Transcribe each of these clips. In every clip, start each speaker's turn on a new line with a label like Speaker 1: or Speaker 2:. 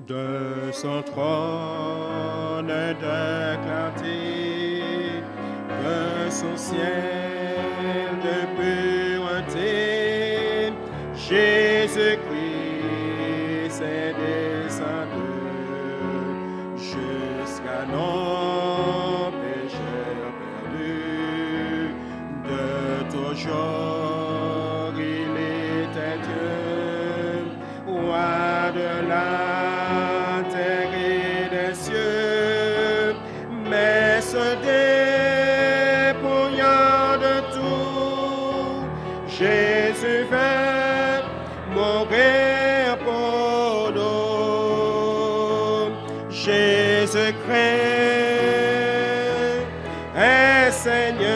Speaker 1: de son trône de clarté, de son ciel de pureté, Jésus-Christ est descendu jusqu'à nos pécheurs perdus. De toujours il était Dieu, roi de la terre et des cieux, mais se dépouillant de tout, Jésus vint mourir pour nous. Jésus-Christ est Seigneur.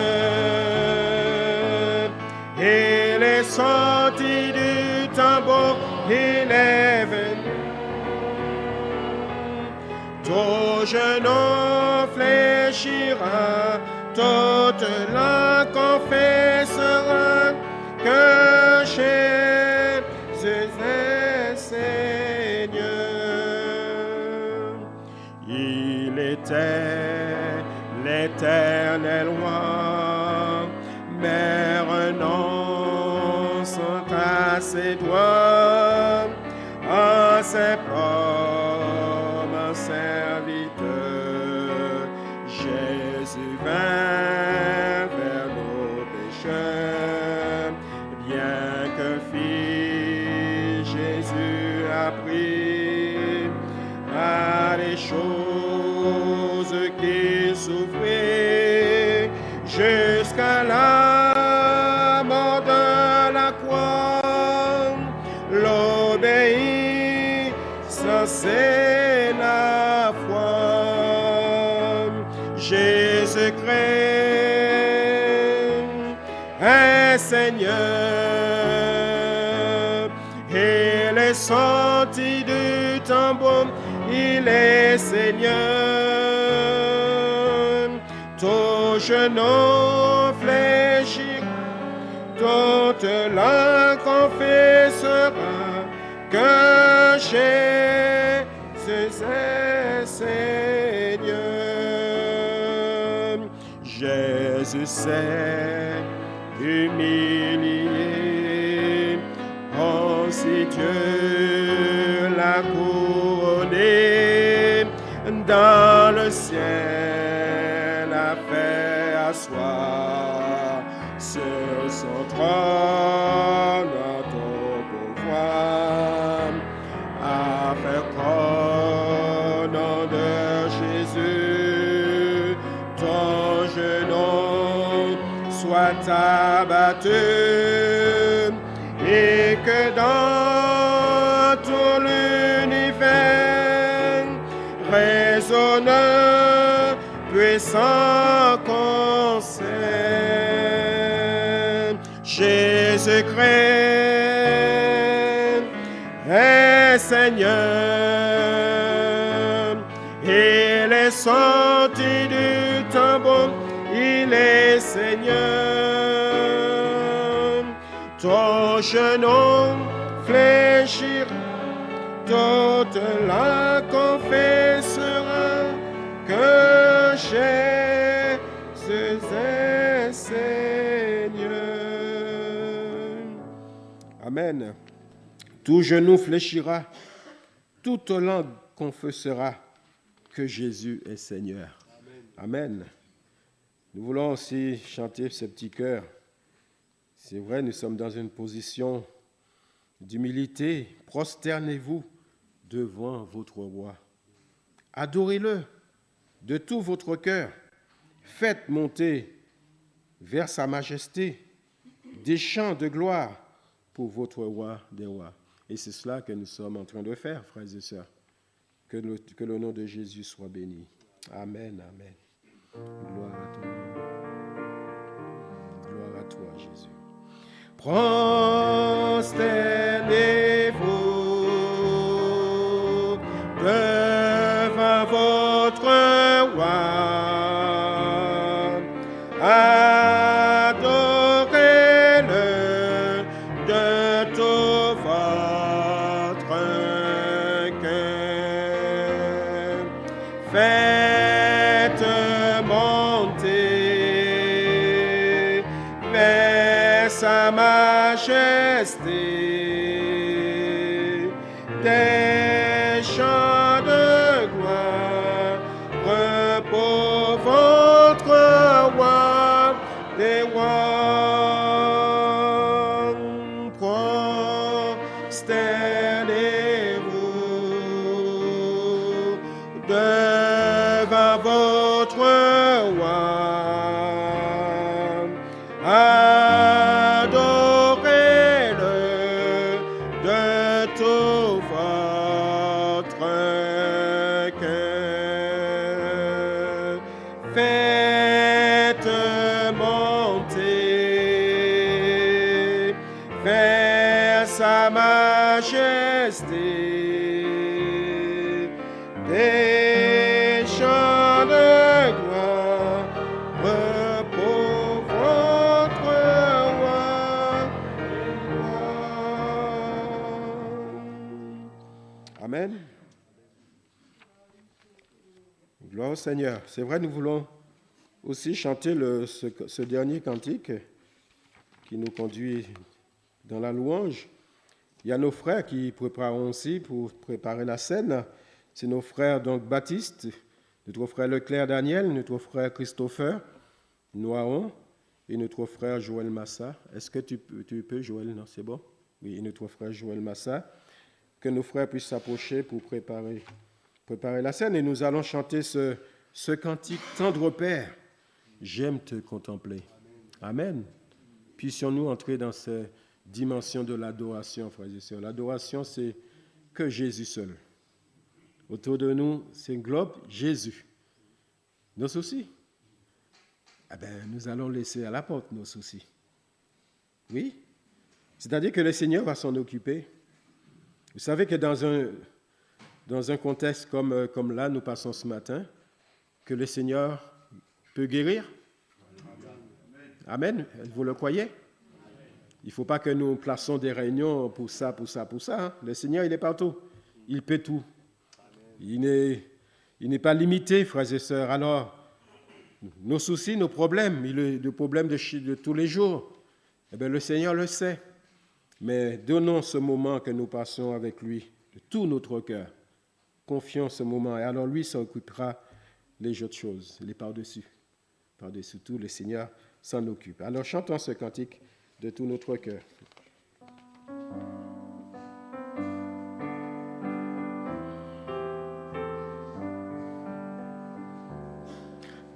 Speaker 1: Il est sorti du tombeau, il est venu. Tout genou fléchira, toute langue confessera que Jésus est Seigneur. Il était l'éternel roi, mais renonçant à ses droits, en ses propres serviteurs, Jésus vint vers nos pécheurs. Bien que fit Jésus appris à des choses qu'il souffrait jusqu'à la mort de la croix, l'obéissance c'est la foi. Jésus-Christ est Seigneur. Il est sorti du tombeau, il est Seigneur. Tout genou fléchira, toute langue confessera que Jésus est Seigneur. Jésus s'est humilié, aussi Dieu l'a couronné, dans le ciel a fait asseoir sur son trône ton pouvoir, à faire qu'au nom de Jésus ton genou soit abattu, et que dans tout l'univers résonne puissant concert. Jésus-Christ est Seigneur. Il est sorti du tombeau, il est Seigneur. Ton genou fléchira, toute la confessera que Jésus est Seigneur. Amen. Tout genou fléchira, toute langue confessera que Jésus est Seigneur. Amen. Nous voulons aussi chanter ce petit chœur. C'est vrai, nous sommes dans une position d'humilité. Prosternez-vous devant votre roi. Adorez-le de tout votre cœur. Faites monter vers sa majesté des chants de gloire pour votre roi des rois. Et c'est cela que nous sommes en train de faire, frères et sœurs. Que le nom de Jésus soit béni. Amen, amen. Gloire à toi. Gloire à toi, Jésus. Prosternez-vous devant votre roi. Adorez-le de tout votre cœur. sa majesté. Des chants de gloire pour votre roi, des rois, prosternez-vous devant votre roi, adorez-le de tout votre cœur. Faites monter vers sa majesté des chants de gloire pour votre roi. Amen. Gloire au Seigneur. C'est vrai, nous voulons aussi chanter ce dernier cantique qui nous conduit dans la louange. Il y a nos frères qui prépareront aussi pour préparer la scène. C'est nos frères donc Baptiste, notre frère Leclerc Daniel, notre frère Christopher Noaon et notre frère Joël Massa. Est-ce que tu peux Joël? Non, c'est bon? Oui, et notre frère Joël Massa. Que nos frères puissent s'approcher pour préparer la scène. Et nous allons chanter ce cantique tendre Père. J'aime te contempler. Amen. Puissions-nous entrer dans cette dimension de l'adoration, frères et sœurs. L'adoration, c'est que Jésus seul. Autour de nous, c'est un globe, Jésus. Nos soucis, nous allons laisser à la porte nos soucis. Oui, c'est-à-dire que le Seigneur va s'en occuper. Vous savez que dans un contexte comme là, nous passons ce matin, que le Seigneur peut guérir. Amen. Vous le croyez? Il ne faut pas que nous plaçons des réunions pour ça. Hein. Le Seigneur, il est partout. Il peut tout. Il n'est pas limité, frères et sœurs. Alors, nos soucis, nos problèmes, le problème de tous les jours, le Seigneur le sait. Mais donnons ce moment que nous passons avec lui, de tout notre cœur. Confions ce moment. Et alors, lui s'occupera des autres choses, les par-dessus. Par-dessus tout, le Seigneur s'en occupe. Alors, chantons ce cantique de tout notre cœur.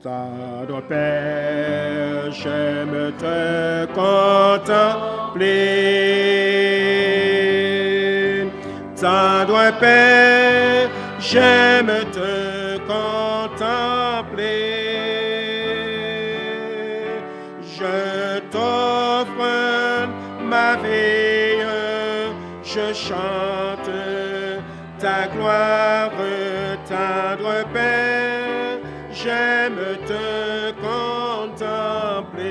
Speaker 1: Tendre Père, j'aime te contempler. Tendre Père, j'aime te contempler. Je t'offre ma vie, je chante ta gloire, tendre Père. J'aime te contempler.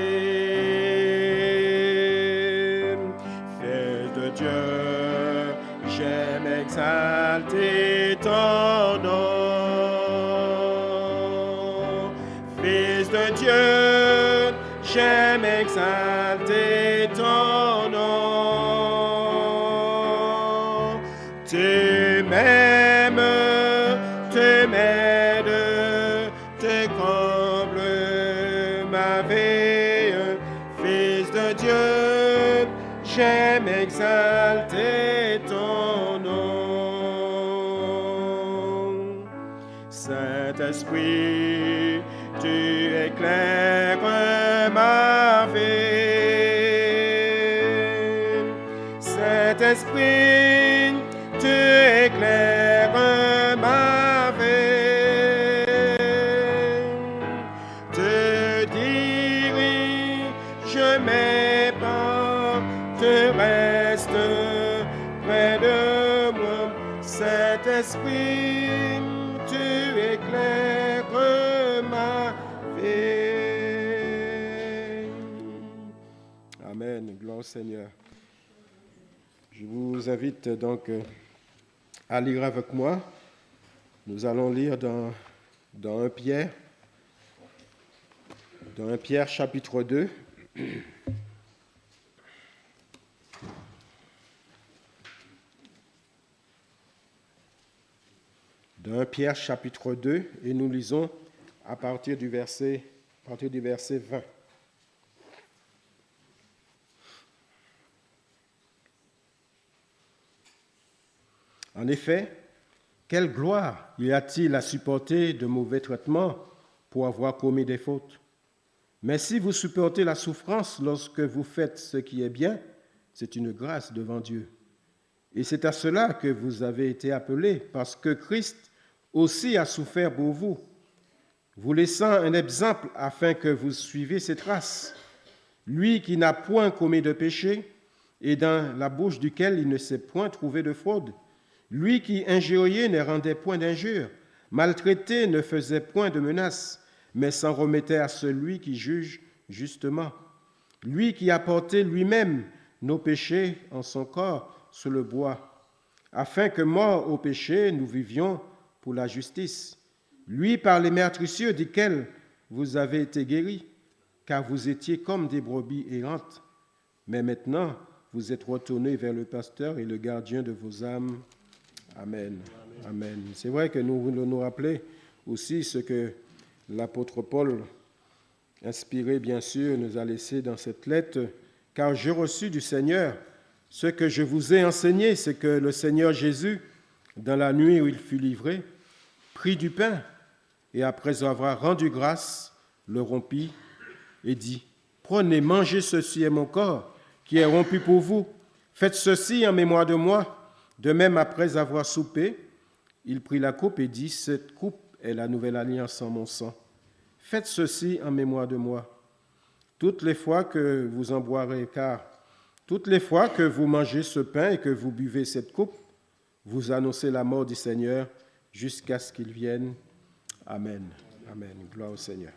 Speaker 1: Fils de Dieu, j'aime exalter ton nom. Fils de Dieu, j'aime exalter ton nom. Tu m'aimes, tu m'aides. J'aime exalter ton nom. Saint-Esprit, tu éclaires ma vie. Saint-Esprit, tu éclaires ma vie. Te dirige mes pas, te reste près de moi. Saint-Esprit, tu éclaires ma vie. Amen. Gloire au Seigneur. Je vous invite donc à lire avec moi. Nous allons lire dans 1 Pierre, dans 1 Pierre chapitre 2. de 1 Pierre chapitre 2 et nous lisons à partir du verset 20. En effet, quelle gloire y a-t-il à supporter de mauvais traitements pour avoir commis des fautes? Mais si vous supportez la souffrance lorsque vous faites ce qui est bien, c'est une grâce devant Dieu. Et c'est à cela que vous avez été appelés, parce que Christ aussi a souffert pour vous, vous laissant un exemple afin que vous suiviez ses traces. Lui qui n'a point commis de péché, et dans la bouche duquel il ne s'est point trouvé de fraude. Lui qui injuriait ne rendait point d'injure, maltraité ne faisait point de menaces, mais s'en remettait à celui qui juge justement. Lui qui a porté lui-même nos péchés en son corps sur le bois, afin que, morts au péché, nous vivions pour la justice. Lui, par les meurtrissures desquels vous avez été guéris, car vous étiez comme des brebis errantes. Mais maintenant, vous êtes retournés vers le pasteur et le gardien de vos âmes. Amen. Amen. C'est vrai que nous voulons nous rappeler aussi ce que l'apôtre Paul, inspiré bien sûr, nous a laissé dans cette lettre. Car j'ai reçu du Seigneur ce que je vous ai enseigné, c'est que le Seigneur Jésus, dans la nuit où il fut livré, prit du pain et après avoir rendu grâce, le rompit et dit, « Prenez, mangez, ceci est mon corps qui est rompu pour vous. Faites ceci en mémoire de moi. » De même, après avoir soupé, il prit la coupe et dit, « Cette coupe est la nouvelle alliance en mon sang. Faites ceci en mémoire de moi. Toutes les fois que vous en boirez, car toutes les fois que vous mangez ce pain et que vous buvez cette coupe, vous annoncez la mort du Seigneur jusqu'à ce qu'il vienne. Amen. Amen. Gloire au Seigneur. »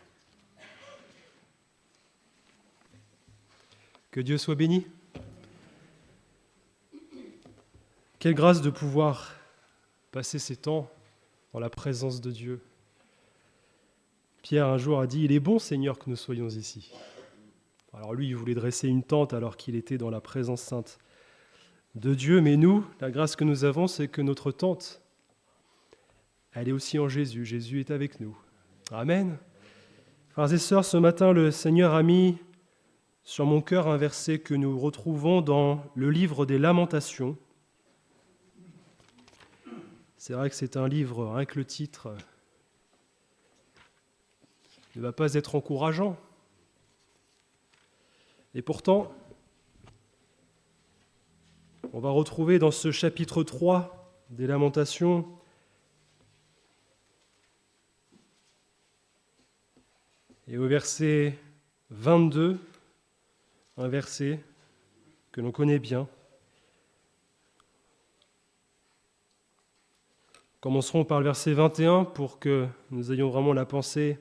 Speaker 2: Que Dieu soit béni. Quelle grâce de pouvoir passer ces temps dans la présence de Dieu. Pierre un jour a dit « Il est bon, Seigneur, que nous soyons ici. » Alors lui, il voulait dresser une tente alors qu'il était dans la présence sainte de Dieu. Mais nous, la grâce que nous avons, c'est que notre tente, elle est aussi en Jésus. Jésus est avec nous. Amen. Frères et sœurs, ce matin, le Seigneur a mis sur mon cœur un verset que nous retrouvons dans le livre des Lamentations. C'est vrai que c'est un livre, rien que le titre ne va pas être encourageant. Et pourtant, on va retrouver dans ce chapitre 3 des Lamentations et au verset 22, un verset que l'on connaît bien. Commencerons par le verset 21 pour que nous ayons vraiment la pensée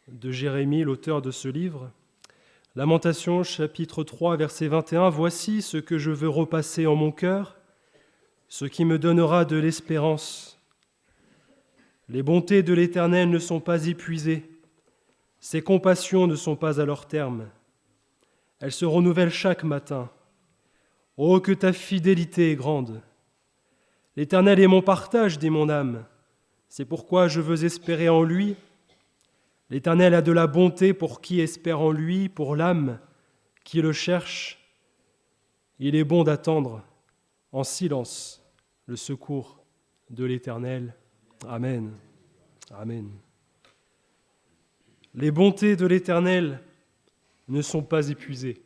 Speaker 2: de Jérémie, l'auteur de ce livre. Lamentations, chapitre 3, verset 21. « Voici ce que je veux repasser en mon cœur, ce qui me donnera de l'espérance. Les bontés de l'Éternel ne sont pas épuisées, ses compassions ne sont pas à leur terme. Elles se renouvellent chaque matin. Oh, que ta fidélité est grande! L'Éternel est mon partage, dit mon âme. C'est pourquoi je veux espérer en lui. L'Éternel a de la bonté pour qui espère en lui, pour l'âme qui le cherche. Il est bon d'attendre en silence le secours de l'Éternel. Amen. Amen. Les bontés de l'Éternel ne sont pas épuisées.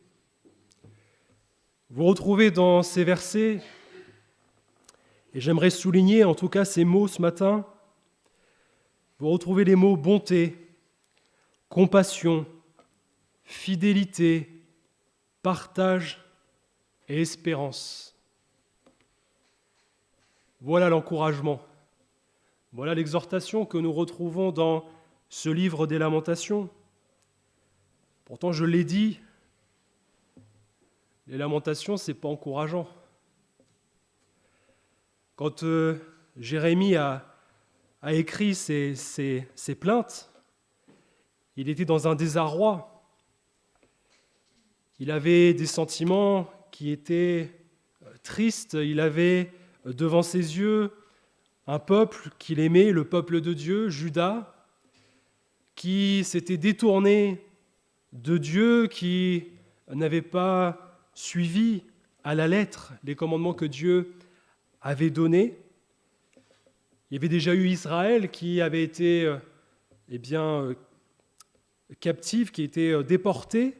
Speaker 2: Vous retrouvez dans ces versets, et j'aimerais souligner en tout cas ces mots ce matin, vous retrouvez les mots bonté, compassion, fidélité, partage et espérance. Voilà l'encouragement, voilà l'exhortation que nous retrouvons dans ce livre des Lamentations. Pourtant, je l'ai dit, les Lamentations, ce n'est pas encourageant. Quand Jérémie a écrit ses plaintes, il était dans un désarroi. Il avait des sentiments qui étaient tristes. Il avait devant ses yeux un peuple qu'il aimait, le peuple de Dieu, Juda, qui s'était détourné de Dieu, qui n'avait pas suivi à la lettre les commandements que Dieu avait donnés. Il y avait déjà eu Israël qui avait été captif, qui était déporté.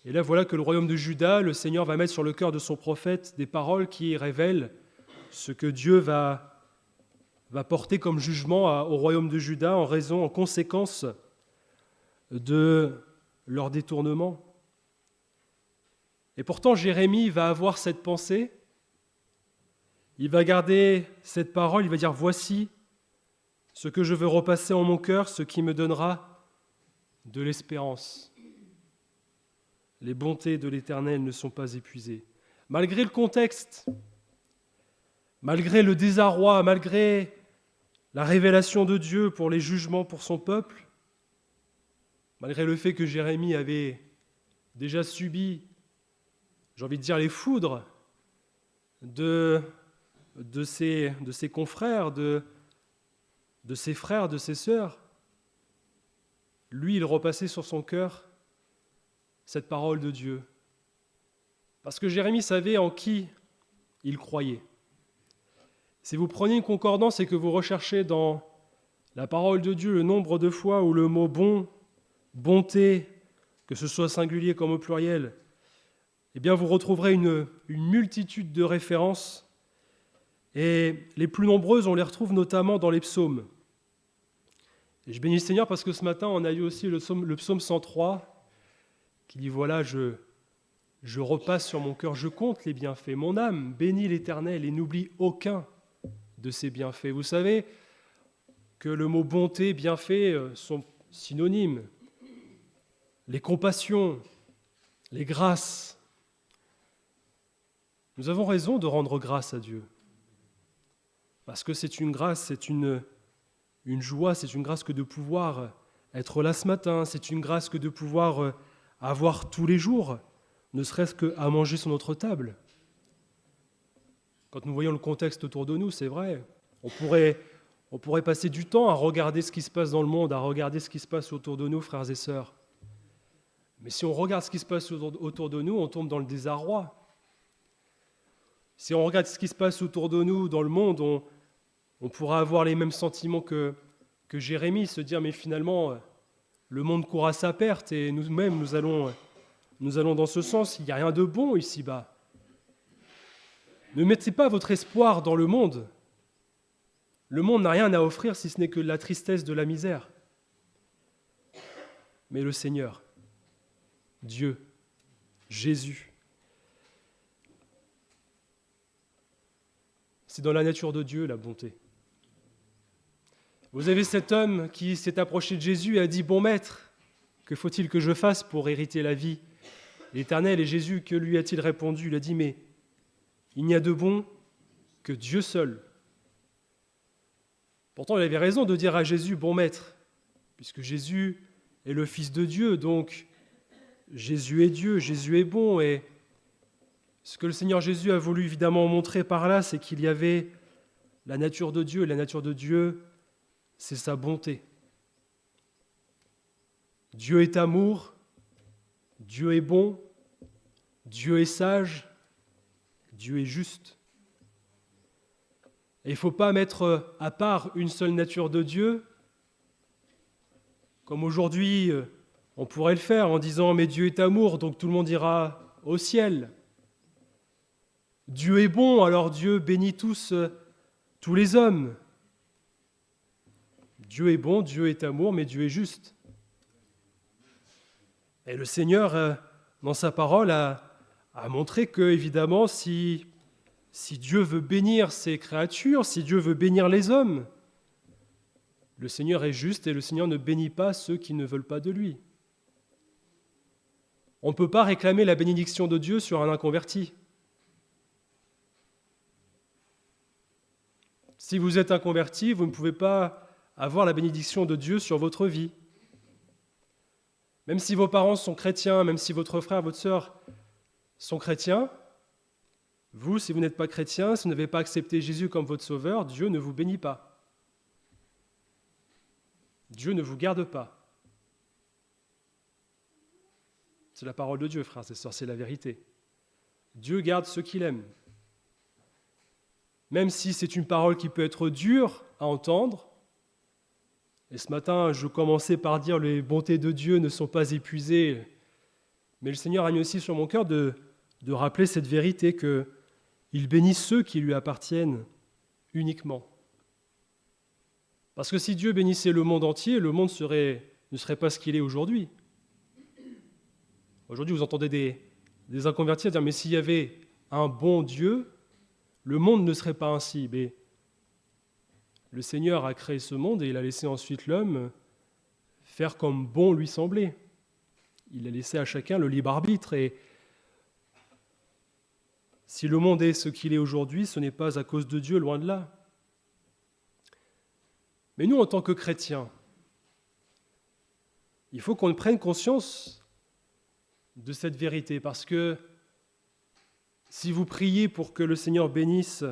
Speaker 2: Et là, voilà que le royaume de Juda, le Seigneur va mettre sur le cœur de son prophète des paroles qui révèlent ce que Dieu va porter comme jugement au royaume de Juda en conséquence de leur détournement. Et pourtant, Jérémie va avoir cette pensée, il va garder cette parole, il va dire « Voici ce que je veux repasser en mon cœur, ce qui me donnera de l'espérance. Les bontés de l'Éternel ne sont pas épuisées. » Malgré le contexte, malgré le désarroi, malgré la révélation de Dieu pour les jugements pour son peuple, malgré le fait que Jérémie avait déjà subi, j'ai envie de dire, les foudres de ses confrères, de ses frères, de ses sœurs, lui, il repassait sur son cœur cette parole de Dieu. Parce que Jérémie savait en qui il croyait. Si vous prenez une concordance et que vous recherchez dans la parole de Dieu le nombre de fois où le mot bon, bonté, que ce soit singulier comme au pluriel, eh bien vous retrouverez une multitude de références. Et les plus nombreuses, on les retrouve notamment dans les psaumes. Et je bénis le Seigneur parce que ce matin, on a eu aussi le psaume 103 qui dit « Voilà, je repasse sur mon cœur, je compte les bienfaits. Mon âme bénit l'Éternel et n'oublie aucun de ses bienfaits. » Vous savez que le mot bonté, bienfait sont synonymes. Les compassions, les grâces. Nous avons raison de rendre grâce à Dieu. Parce que c'est une grâce, c'est une joie, c'est une grâce que de pouvoir être là ce matin, c'est une grâce que de pouvoir avoir tous les jours, ne serait-ce qu'à manger sur notre table. Quand nous voyons le contexte autour de nous, c'est vrai, on pourrait passer du temps à regarder ce qui se passe dans le monde, à regarder ce qui se passe autour de nous, frères et sœurs. Mais si on regarde ce qui se passe autour de nous, on tombe dans le désarroi. Si on regarde ce qui se passe autour de nous dans le monde, on pourra avoir les mêmes sentiments que Jérémie, se dire mais finalement le monde court à sa perte et nous-mêmes nous allons dans ce sens, il n'y a rien de bon ici-bas. Ne mettez pas votre espoir dans le monde. Le monde n'a rien à offrir si ce n'est que la tristesse de la misère. Mais le Seigneur, Dieu, Jésus, c'est dans la nature de Dieu la bonté. Vous avez cet homme qui s'est approché de Jésus et a dit « Bon maître, que faut-il que je fasse pour hériter la vie éternelle ?» Et Jésus, que lui a-t-il répondu? Il a dit « Mais il n'y a de bon que Dieu seul. » Pourtant, il avait raison de dire à Jésus « Bon maître », puisque Jésus est le Fils de Dieu, donc Jésus est Dieu, Jésus est bon. Et ce que le Seigneur Jésus a voulu évidemment montrer par là, c'est qu'il y avait la nature de Dieu, et la nature de Dieu, c'est sa bonté. Dieu est amour, Dieu est bon, Dieu est sage, Dieu est juste. Et il ne faut pas mettre à part une seule nature de Dieu, comme aujourd'hui on pourrait le faire en disant « mais Dieu est amour, donc tout le monde ira au ciel ». Dieu est bon, alors Dieu bénit tous les hommes. Dieu est bon, Dieu est amour, mais Dieu est juste. Et le Seigneur, dans sa parole, a montré que, évidemment, si Dieu veut bénir ses créatures, si Dieu veut bénir les hommes, le Seigneur est juste et le Seigneur ne bénit pas ceux qui ne veulent pas de lui. On ne peut pas réclamer la bénédiction de Dieu sur un inconverti. Si vous êtes inconverti, vous ne pouvez pas avoir la bénédiction de Dieu sur votre vie. Même si vos parents sont chrétiens, même si votre frère, votre sœur sont chrétiens, Vous, si vous n'êtes pas chrétien, si vous n'avez pas accepté Jésus comme votre sauveur, Dieu ne vous bénit pas. Dieu ne vous garde pas. C'est la parole de Dieu, frères et sœurs, c'est la vérité. Dieu garde ceux qu'il aime. Même si c'est une parole qui peut être dure à entendre, et ce matin, je commençais par dire les bontés de Dieu ne sont pas épuisées, mais le Seigneur a mis aussi sur mon cœur de rappeler cette vérité qu'il bénit ceux qui lui appartiennent uniquement. Parce que si Dieu bénissait le monde entier, le monde ne serait pas ce qu'il est aujourd'hui. Aujourd'hui, vous entendez des inconvertis dire « mais s'il y avait un bon Dieu, le monde ne serait pas ainsi ». Mais le Seigneur a créé ce monde et il a laissé ensuite l'homme faire comme bon lui semblait. Il a laissé à chacun le libre arbitre. Et si le monde est ce qu'il est aujourd'hui, ce n'est pas à cause de Dieu, loin de là. Mais nous, en tant que chrétiens, il faut qu'on prenne conscience de cette vérité, parce que si vous priez pour que le Seigneur bénisse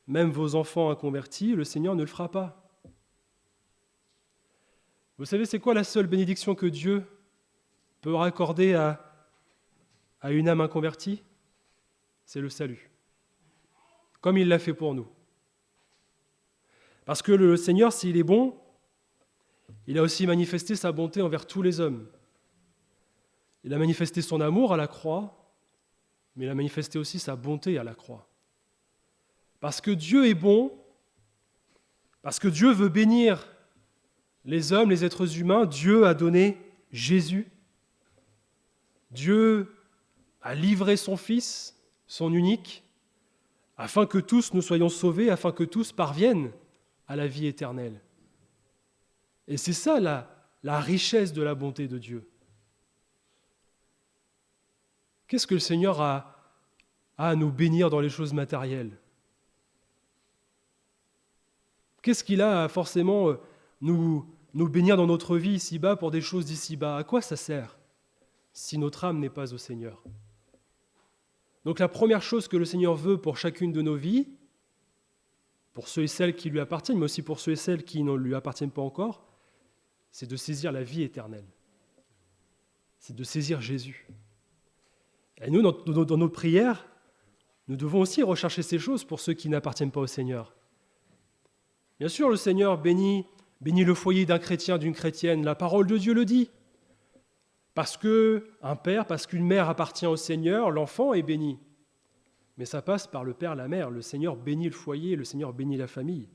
Speaker 2: même vos enfants inconvertis, le Seigneur ne le fera pas. Vous savez, c'est quoi la seule bénédiction que Dieu peut raccorder à une âme inconvertie? C'est le salut, comme il l'a fait pour nous. Parce que le Seigneur, s'il est bon, il a aussi manifesté sa bonté envers tous les hommes. Il a manifesté son amour à la croix, mais il a manifesté aussi sa bonté à la croix. Parce que Dieu est bon, parce que Dieu veut bénir les hommes, les êtres humains, Dieu a donné Jésus. Dieu a livré son Fils, son unique, afin que tous nous soyons sauvés, afin que tous parviennent à la vie éternelle. Et c'est ça la richesse de la bonté de Dieu. Qu'est-ce que le Seigneur a à nous bénir dans les choses matérielles? Qu'est-ce qu'il a à forcément nous bénir dans notre vie ici-bas pour des choses d'ici-bas? À quoi ça sert si notre âme n'est pas au Seigneur? Donc la première chose que le Seigneur veut pour chacune de nos vies, pour ceux et celles qui lui appartiennent, mais aussi pour ceux et celles qui ne lui appartiennent pas encore, c'est de saisir la vie éternelle. C'est de saisir Jésus. Et nous, dans notre prière, nous devons aussi rechercher ces choses pour ceux qui n'appartiennent pas au Seigneur. Bien sûr, le Seigneur bénit le foyer d'un chrétien, d'une chrétienne. La parole de Dieu le dit. Parce qu'un père, parce qu'une mère appartient au Seigneur, l'enfant est béni. Mais ça passe par le père, la mère. Le Seigneur bénit le foyer, le Seigneur bénit la famille.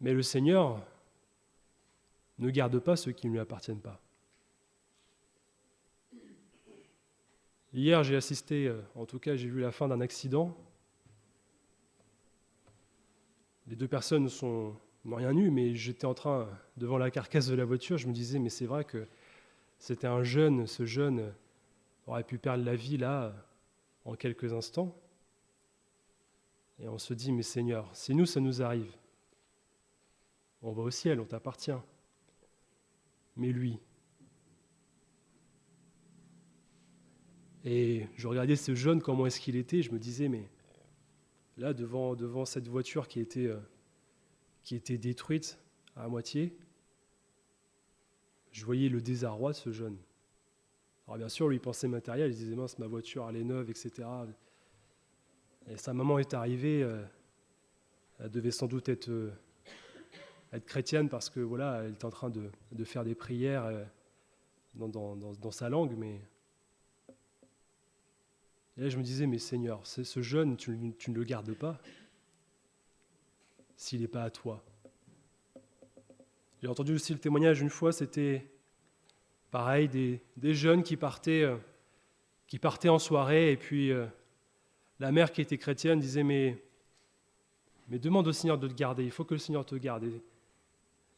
Speaker 2: Mais le Seigneur ne garde pas ceux qui ne lui appartiennent pas. Hier, j'ai assisté, en tout cas, j'ai vu la fin d'un accident. Les deux personnes n'ont rien eu, mais j'étais en train, devant la carcasse de la voiture, je me disais, mais c'est vrai que c'était un jeune, ce jeune aurait pu perdre la vie là, en quelques instants. Et on se dit, mais Seigneur, si nous, ça nous arrive, on va au ciel, on t'appartient. Mais lui. Et je regardais ce jeune, comment est-ce qu'il était, je me disais, mais là, devant cette voiture qui était détruite à moitié, je voyais le désarroi de ce jeune. Alors bien sûr, lui, il pensait matériel, il disait, mince, ma voiture, elle est neuve, etc. Et sa maman est arrivée, elle devait sans doute être chrétienne parce que voilà, elle était en train de faire des prières dans sa langue, mais... Et là, je me disais, mais Seigneur, ce jeune, tu ne le gardes pas s'il n'est pas à toi. J'ai entendu aussi le témoignage une fois, c'était pareil, des jeunes qui partaient en soirée, et puis la mère qui était chrétienne disait, mais demande au Seigneur de te garder, il faut que le Seigneur te garde.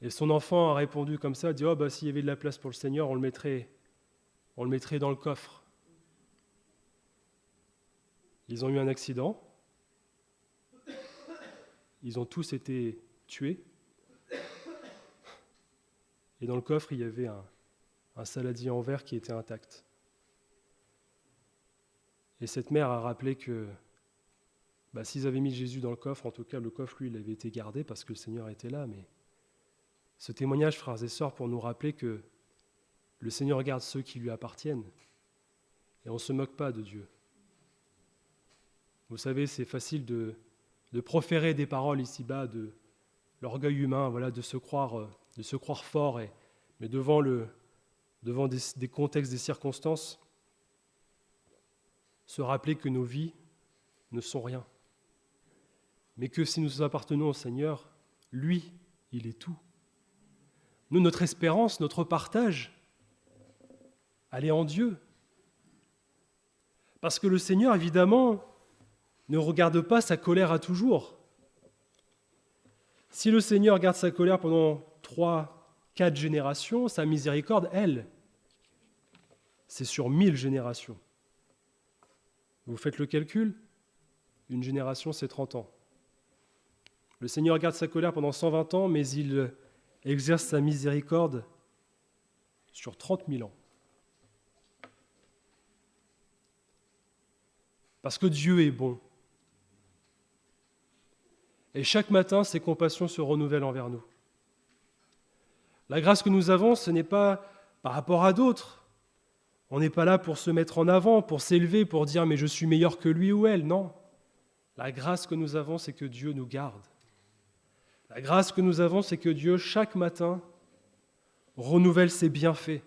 Speaker 2: Et son enfant a répondu comme ça, a dit, s'il y avait de la place pour le Seigneur, on le mettrait dans le coffre. Ils ont eu un accident, ils ont tous été tués, et dans le coffre, il y avait un saladier en verre qui était intact. Et cette mère a rappelé que s'ils avaient mis Jésus dans le coffre, en tout cas le coffre, lui, il avait été gardé parce que le Seigneur était là. Mais ce témoignage, frères et sœurs, pour nous rappeler que le Seigneur regarde ceux qui lui appartiennent et on ne se moque pas de Dieu. Vous savez, c'est facile de proférer des paroles ici-bas, de l'orgueil humain, de se croire fort, mais devant des contextes, des circonstances, se rappeler que nos vies ne sont rien. Mais que si nous appartenons au Seigneur, lui, il est tout. Nous, notre espérance, notre partage, elle est en Dieu. Parce que le Seigneur, évidemment, ne regarde pas sa colère à toujours. Si le Seigneur garde sa colère pendant 3, 4 générations, sa miséricorde, elle, c'est sur 1000 générations. Vous faites le calcul, une génération, c'est 30 ans. Le Seigneur garde sa colère pendant 120 ans, mais il exerce sa miséricorde sur 30 000 ans. Parce que Dieu est bon. Et chaque matin, ses compassions se renouvellent envers nous. La grâce que nous avons, ce n'est pas par rapport à d'autres. On n'est pas là pour se mettre en avant, pour s'élever, pour dire « mais je suis meilleur que lui ou elle ». Non. La grâce que nous avons, c'est que Dieu nous garde. La grâce que nous avons, c'est que Dieu, chaque matin, renouvelle ses bienfaits.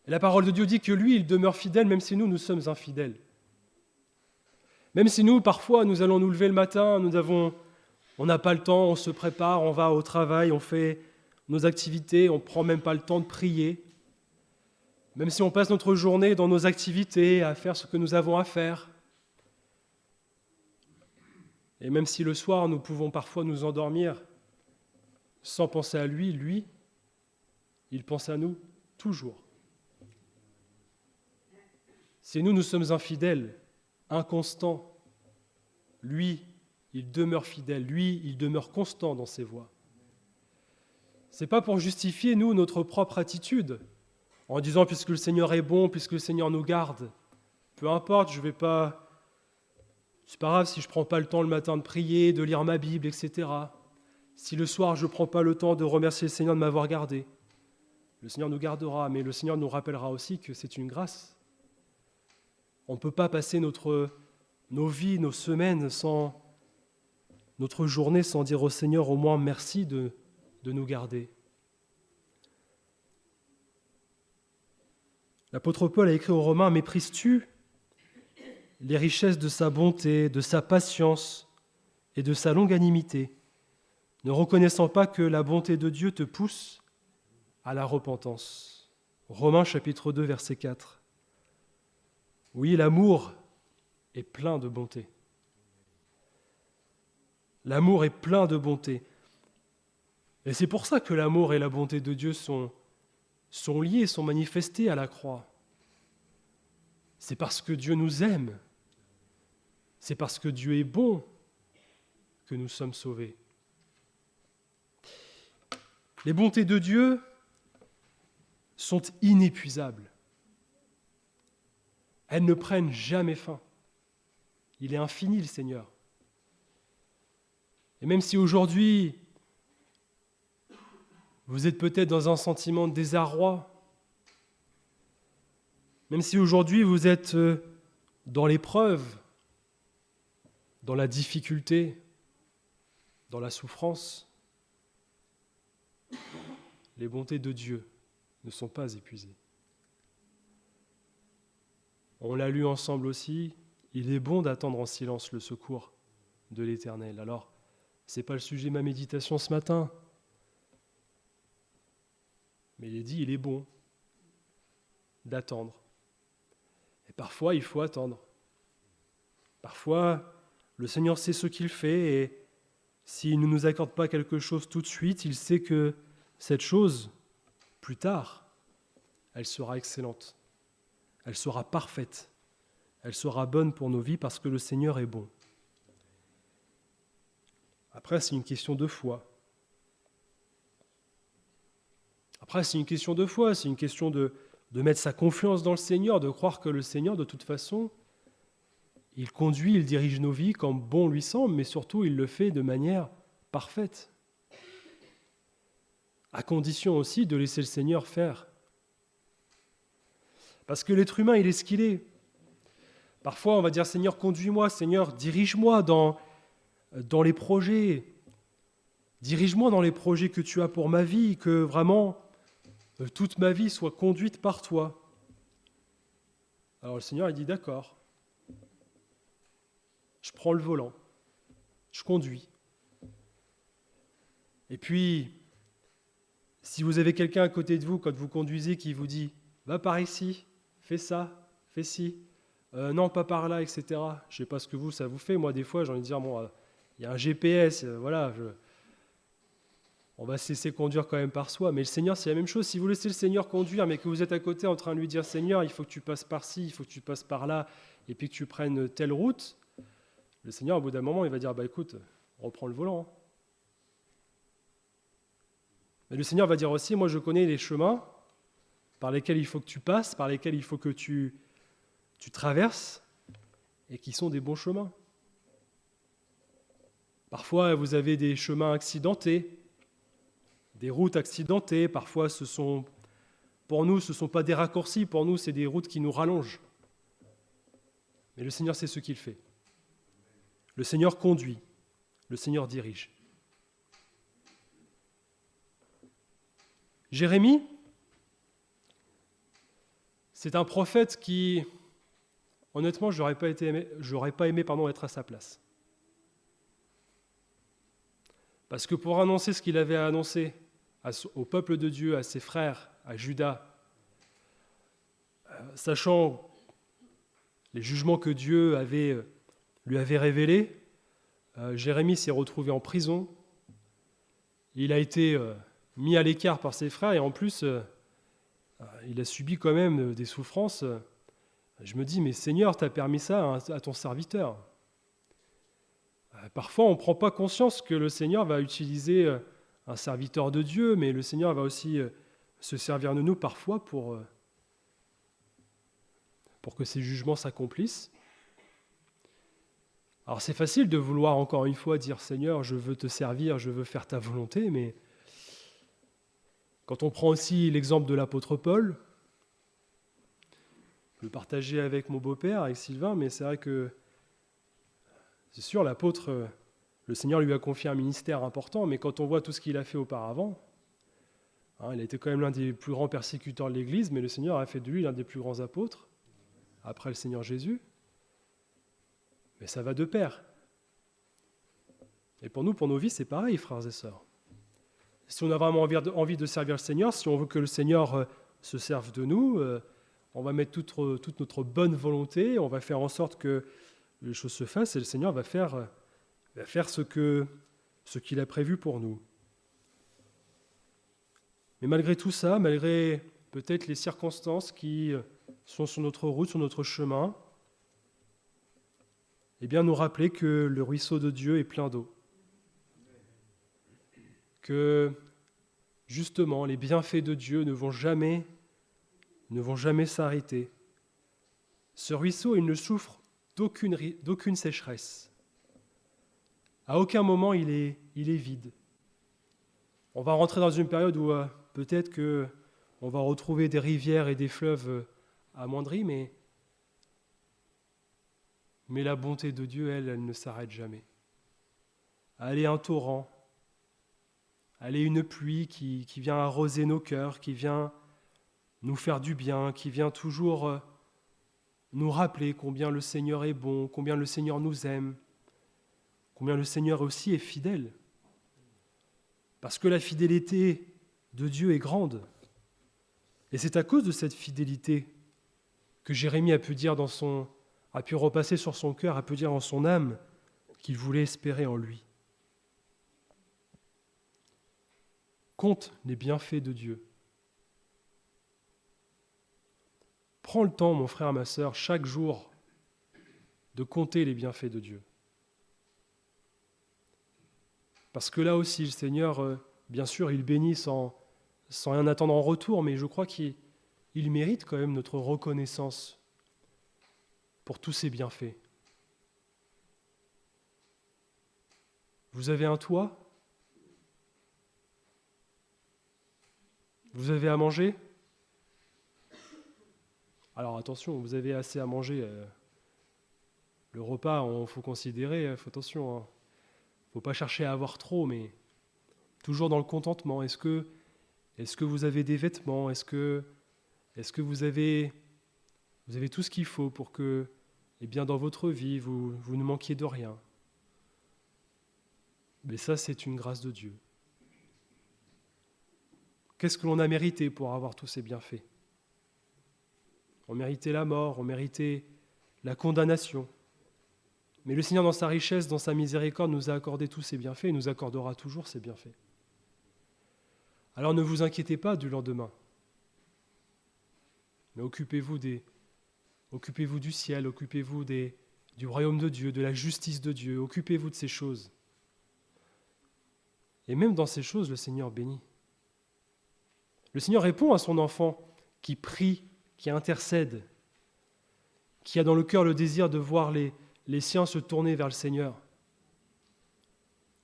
Speaker 2: Et la parole de Dieu dit que lui, il demeure fidèle, même si nous sommes infidèles. Même si nous, parfois, nous allons nous lever le matin, on n'a pas le temps, on se prépare, on va au travail, on fait nos activités, on ne prend même pas le temps de prier. Même si on passe notre journée dans nos activités, à faire ce que nous avons à faire. Et même si le soir, nous pouvons parfois nous endormir sans penser à lui, il pense à nous toujours. Si nous sommes infidèles, inconstants, lui, il demeure fidèle, lui, il demeure constant dans ses voies. Ce n'est pas pour justifier, nous, notre propre attitude, en disant, puisque le Seigneur est bon, puisque le Seigneur nous garde, peu importe, c'est pas grave si je ne prends pas le temps le matin de prier, de lire ma Bible, etc. Si le soir, je ne prends pas le temps de remercier le Seigneur de m'avoir gardé, le Seigneur nous gardera, mais le Seigneur nous rappellera aussi que c'est une grâce. On ne peut pas passer nos vies, nos semaines, notre journée sans dire au Seigneur au moins merci de nous garder. L'apôtre Paul a écrit aux Romains « Méprises-tu les richesses de sa bonté, de sa patience et de sa longanimité, ne reconnaissant pas que la bonté de Dieu te pousse à la repentance. » Romains chapitre 2, verset 4. Oui, l'amour est plein de bonté. L'amour est plein de bonté. Et c'est pour ça que l'amour et la bonté de Dieu sont liés, sont manifestés à la croix. C'est parce que Dieu nous aime. C'est parce que Dieu est bon que nous sommes sauvés. Les bontés de Dieu sont inépuisables. Elles ne prennent jamais fin. Il est infini, le Seigneur. Et même si aujourd'hui, vous êtes peut-être dans un sentiment de désarroi, même si aujourd'hui vous êtes dans l'épreuve, dans la difficulté, dans la souffrance, les bontés de Dieu ne sont pas épuisées. On l'a lu ensemble aussi, il est bon d'attendre en silence le secours de l'Éternel. Alors, ce n'est pas le sujet de ma méditation ce matin, mais il est dit, il est bon d'attendre. Et parfois, il faut attendre. Parfois, le Seigneur sait ce qu'il fait et s'il ne nous accorde pas quelque chose tout de suite, il sait que cette chose, plus tard, elle sera excellente. Elle sera parfaite. Elle sera bonne pour nos vies parce que le Seigneur est bon. Après, c'est une question de foi. C'est une question de de mettre sa confiance dans le Seigneur, de croire que le Seigneur, de toute façon, il conduit, il dirige nos vies comme bon lui semble, mais surtout, il le fait de manière parfaite. À condition aussi de laisser le Seigneur faire. Parce que l'être humain, il est ce qu'il est. Parfois, on va dire, Seigneur, conduis-moi, Seigneur, dirige-moi dans les projets. Dirige-moi dans les projets que tu as pour ma vie, que vraiment toute ma vie soit conduite par toi. Alors le Seigneur, il dit, d'accord, je prends le volant, je conduis. Et puis, si vous avez quelqu'un à côté de vous, quand vous conduisez, qui vous dit, va par ici, fais ça, fais ci, non, pas par là, etc. Je ne sais pas ce que ça vous fait. Moi, des fois, j'ai envie de dire, bon, il y a un GPS, voilà, on va se laisser conduire quand même par soi. Mais le Seigneur, c'est la même chose. Si vous laissez le Seigneur conduire, mais que vous êtes à côté en train de lui dire, Seigneur, il faut que tu passes par-ci, il faut que tu passes par là, et puis que tu prennes telle route, le Seigneur, au bout d'un moment, il va dire, bah écoute, reprends le volant. Mais le Seigneur va dire aussi, moi je connais les chemins par lesquels il faut que tu passes, par lesquels il faut que tu traverses, et qui sont des bons chemins. Parfois, vous avez des chemins accidentés, des routes accidentées. Parfois, pour nous, ce ne sont pas des raccourcis, pour nous, c'est des routes qui nous rallongent. Mais le Seigneur sait ce qu'il fait. Le Seigneur conduit, le Seigneur dirige. Jérémie, c'est un prophète qui, honnêtement, j'aurais pas aimé être à sa place. Parce que pour annoncer ce qu'il avait annoncé au peuple de Dieu, à ses frères, à Juda, sachant les jugements que Dieu lui avait révélés, Jérémie s'est retrouvé en prison. Il a été mis à l'écart par ses frères et en plus, il a subi quand même des souffrances. Je me dis, mais Seigneur, tu as permis ça à ton serviteur. Parfois, on ne prend pas conscience que le Seigneur va utiliser un serviteur de Dieu, mais le Seigneur va aussi se servir de nous parfois pour que ces jugements s'accomplissent. Alors c'est facile de vouloir encore une fois dire « Seigneur, je veux te servir, je veux faire ta volonté », mais quand on prend aussi l'exemple de l'apôtre Paul, je le partageais avec mon beau-père, avec Sylvain, mais c'est vrai que c'est sûr, l'apôtre, le Seigneur lui a confié un ministère important, mais quand on voit tout ce qu'il a fait auparavant, il a été quand même l'un des plus grands persécuteurs de l'Église, mais le Seigneur a fait de lui l'un des plus grands apôtres, après le Seigneur Jésus. Mais ça va de pair. Et pour nous, pour nos vies, c'est pareil, frères et sœurs. Si on a vraiment envie de servir le Seigneur, si on veut que le Seigneur se serve de nous, on va mettre toute notre bonne volonté, on va faire en sorte que les choses se fassent et le Seigneur va faire ce qu'il a prévu pour nous. Mais malgré tout ça, malgré peut-être les circonstances qui sont sur notre route, sur notre chemin, eh bien nous rappeler que le ruisseau de Dieu est plein d'eau. Que justement les bienfaits de Dieu ne vont jamais s'arrêter. Ce ruisseau, il ne souffre d'aucune sécheresse. À aucun moment il est vide. On va rentrer dans une période où peut-être qu'on va retrouver des rivières et des fleuves amoindris, mais la bonté de Dieu, elle ne s'arrête jamais. Elle est un torrent, elle est une pluie qui vient arroser nos cœurs, qui vient nous faire du bien, qui vient toujours nous rappeler combien le Seigneur est bon, combien le Seigneur nous aime, combien le Seigneur aussi est fidèle. Parce que la fidélité de Dieu est grande. Et c'est à cause de cette fidélité que Jérémie a pu repasser sur son cœur, a pu dire en son âme qu'il voulait espérer en lui. Compte les bienfaits de Dieu. Prends le temps, mon frère, ma sœur, chaque jour, de compter les bienfaits de Dieu. Parce que là aussi, le Seigneur, bien sûr, il bénit sans rien attendre en retour, mais je crois qu'il il mérite quand même notre reconnaissance pour tous ses bienfaits. Vous avez un toit? Vous avez à manger? Alors attention, vous avez assez à manger. Le repas, il faut considérer, attention, il ne faut pas chercher à avoir trop, mais toujours dans le contentement. Est-ce que vous avez des vêtements? Est-ce que vous avez tout ce qu'il faut pour que, dans votre vie, vous ne manquiez de rien? Mais ça, c'est une grâce de Dieu. Qu'est-ce que l'on a mérité pour avoir tous ces bienfaits? On méritait la mort, on méritait la condamnation. Mais le Seigneur, dans sa richesse, dans sa miséricorde, nous a accordé tous ces bienfaits et nous accordera toujours ces bienfaits. Alors ne vous inquiétez pas du lendemain, mais occupez-vous du ciel, occupez-vous du royaume de Dieu, de la justice de Dieu, occupez-vous de ces choses. Et même dans ces choses, le Seigneur bénit. Le Seigneur répond à son enfant qui prie, qui intercède, qui a dans le cœur le désir de voir les siens se tourner vers le Seigneur.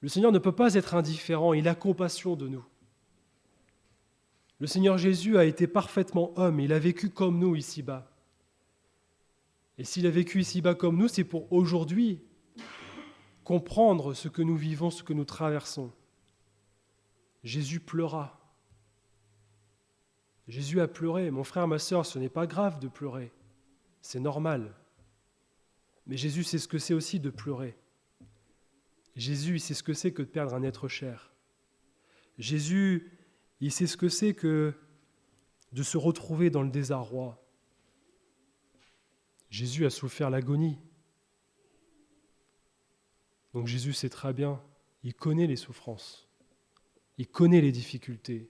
Speaker 2: Le Seigneur ne peut pas être indifférent, il a compassion de nous. Le Seigneur Jésus a été parfaitement homme, il a vécu comme nous ici-bas. Et s'il a vécu ici-bas comme nous, c'est pour aujourd'hui comprendre ce que nous vivons, ce que nous traversons. Jésus pleura. Jésus a pleuré. Mon frère, ma sœur, ce n'est pas grave de pleurer. C'est normal. Mais Jésus sait ce que c'est aussi de pleurer. Jésus, il sait ce que c'est que de perdre un être cher. Jésus, il sait ce que c'est que de se retrouver dans le désarroi. Jésus a souffert l'agonie. Donc Jésus sait très bien, il connaît les souffrances, il connaît les difficultés.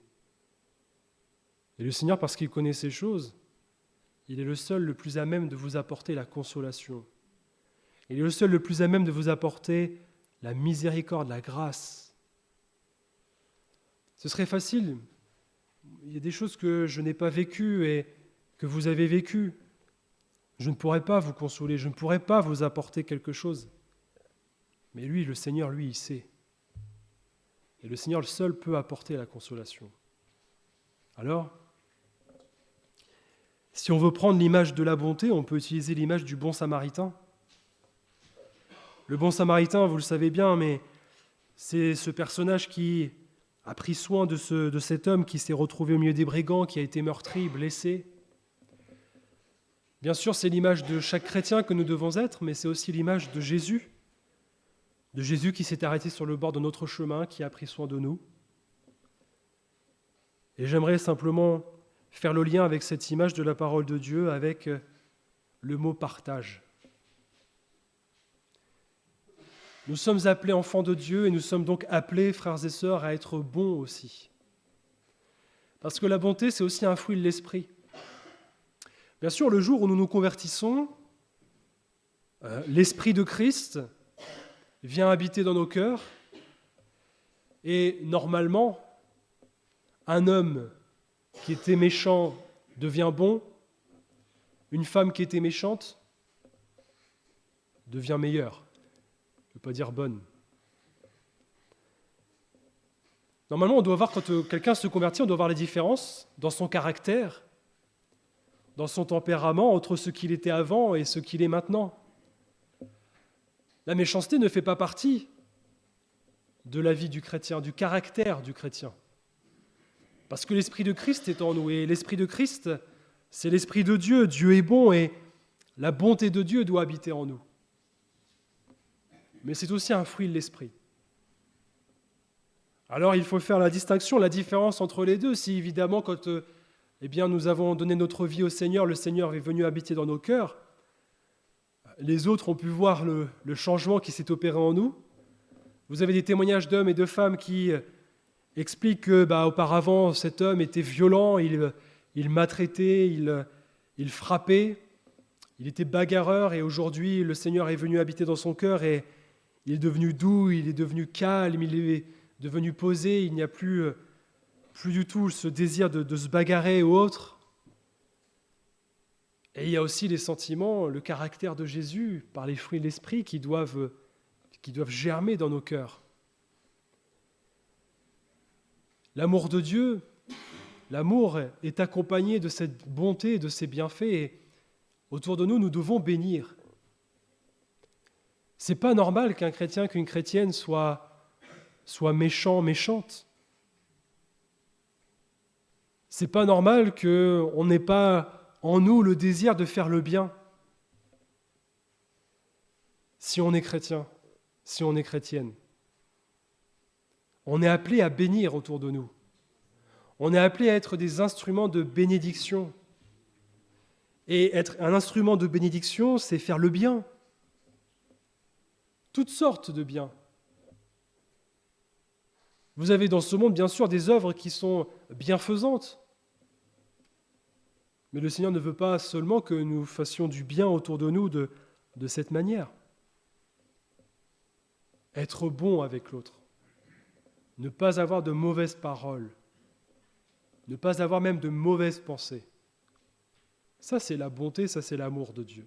Speaker 2: Et le Seigneur, parce qu'il connaît ces choses, il est le seul le plus à même de vous apporter la consolation. Il est le seul le plus à même de vous apporter la miséricorde, la grâce. Ce serait facile. Il y a des choses que je n'ai pas vécues et que vous avez vécues. Je ne pourrais pas vous consoler, je ne pourrais pas vous apporter quelque chose. Mais lui, le Seigneur, lui, il sait. Et le Seigneur, le seul, peut apporter la consolation. Alors, si on veut prendre l'image de la bonté, on peut utiliser l'image du bon samaritain. Le bon samaritain, vous le savez bien, mais c'est ce personnage qui a pris soin de cet homme qui s'est retrouvé au milieu des brigands, qui a été meurtri, blessé. Bien sûr, c'est l'image de chaque chrétien que nous devons être, mais c'est aussi l'image de Jésus qui s'est arrêté sur le bord de notre chemin, qui a pris soin de nous. Et j'aimerais simplement faire le lien avec cette image de la parole de Dieu, avec le mot « partage ». Nous sommes appelés enfants de Dieu et nous sommes donc appelés, frères et sœurs, à être bons aussi. Parce que la bonté, c'est aussi un fruit de l'esprit. Bien sûr, le jour où nous nous convertissons, l'Esprit de Christ vient habiter dans nos cœurs et normalement, un homme qui était méchant devient bon, une femme qui était méchante devient meilleure. Je ne veux pas dire bonne. Normalement, on doit voir, quand quelqu'un se convertit, on doit voir les différences dans son caractère, dans son tempérament, entre ce qu'il était avant et ce qu'il est maintenant. La méchanceté ne fait pas partie de la vie du chrétien, du caractère du chrétien. Parce que l'Esprit de Christ est en nous, et l'Esprit de Christ, c'est l'Esprit de Dieu. Dieu est bon, et la bonté de Dieu doit habiter en nous. Mais c'est aussi un fruit de l'Esprit. Alors il faut faire la distinction, la différence entre les deux. Si évidemment, quand nous avons donné notre vie au Seigneur, le Seigneur est venu habiter dans nos cœurs, les autres ont pu voir le changement qui s'est opéré en nous. Vous avez des témoignages d'hommes et de femmes qui expliquent que auparavant, cet homme était violent, il maltraitait, il frappait, il était bagarreur, et aujourd'hui, le Seigneur est venu habiter dans son cœur et il est devenu doux, il est devenu calme, il est devenu posé, il n'y a plus du tout ce désir de se bagarrer ou autre. Et il y a aussi les sentiments, le caractère de Jésus, par les fruits de l'esprit qui doivent germer dans nos cœurs. L'amour de Dieu, l'amour est accompagné de cette bonté et de ces bienfaits. Et autour de nous, nous devons bénir. C'est pas normal qu'un chrétien, qu'une chrétienne soit méchant, méchante. C'est pas normal qu'on n'ait pas en nous le désir de faire le bien. Si on est chrétien, si on est chrétienne, on est appelé à bénir autour de nous. On est appelé à être des instruments de bénédiction. Et être un instrument de bénédiction, c'est faire le bien. Toutes sortes de biens. Vous avez dans ce monde, bien sûr, des œuvres qui sont bienfaisantes. Mais le Seigneur ne veut pas seulement que nous fassions du bien autour de nous de cette manière. Être bon avec l'autre. Ne pas avoir de mauvaises paroles. Ne pas avoir même de mauvaises pensées. Ça, c'est la bonté, ça, c'est l'amour de Dieu.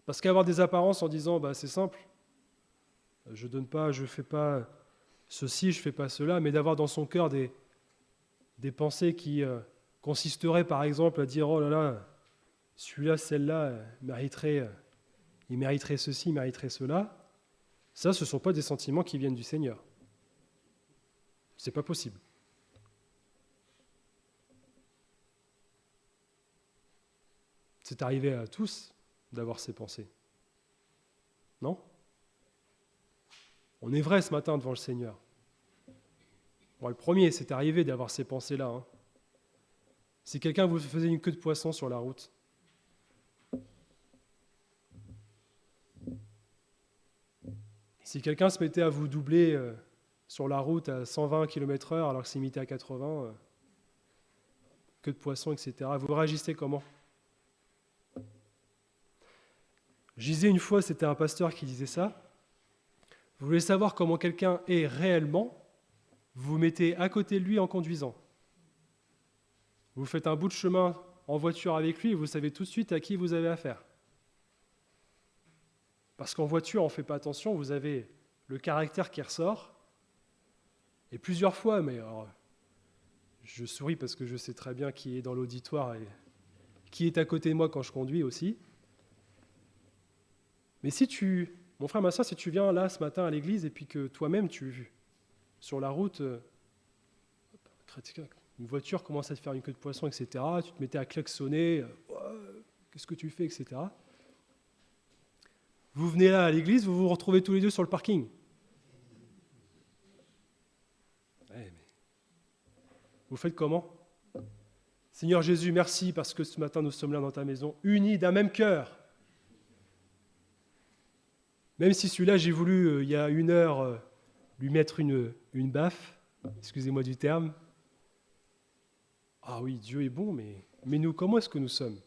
Speaker 2: Parce qu'avoir des apparences en disant, c'est simple, je donne pas, je fais pas ceci, je fais pas cela, mais d'avoir dans son cœur des pensées qui consisteraient, par exemple, à dire, oh là là, celui-là, celle-là, il mériterait ceci, il mériterait cela. Ça, ce ne sont pas des sentiments qui viennent du Seigneur. C'est pas possible. C'est arrivé à tous d'avoir ces pensées. Non ? On est vrai ce matin devant le Seigneur. Bon, le premier, c'est arrivé d'avoir ces pensées-là. Hein. Si quelqu'un vous faisait une queue de poisson sur la route, si quelqu'un se mettait à vous doubler sur la route à 120 km/h alors que c'est limité à 80, queue de poisson, etc., vous réagissez comment ? Je disais une fois, c'était un pasteur qui disait ça, vous voulez savoir comment quelqu'un est réellement, vous vous mettez à côté de lui en conduisant. Vous faites un bout de chemin en voiture avec lui et vous savez tout de suite à qui vous avez affaire. Parce qu'en voiture, on ne fait pas attention, vous avez le caractère qui ressort. Et plusieurs fois, mais alors, je souris parce que je sais très bien qui est dans l'auditoire et qui est à côté de moi quand je conduis aussi. Mais mon frère, ma soeur, si tu viens là ce matin à l'église et puis que toi-même, sur la route, une voiture commence à te faire une queue de poisson, etc., tu te mettais à klaxonner, qu'est-ce que tu fais, etc. Vous venez là à l'église, vous vous retrouvez tous les deux sur le parking. Mais vous faites comment ? Seigneur Jésus, merci parce que ce matin nous sommes là dans ta maison, unis d'un même cœur. Même si celui-là, j'ai voulu, il y a 1 heure, lui mettre une baffe, excusez-moi du terme. Ah oui, Dieu est bon, mais nous, comment est-ce que nous sommes ?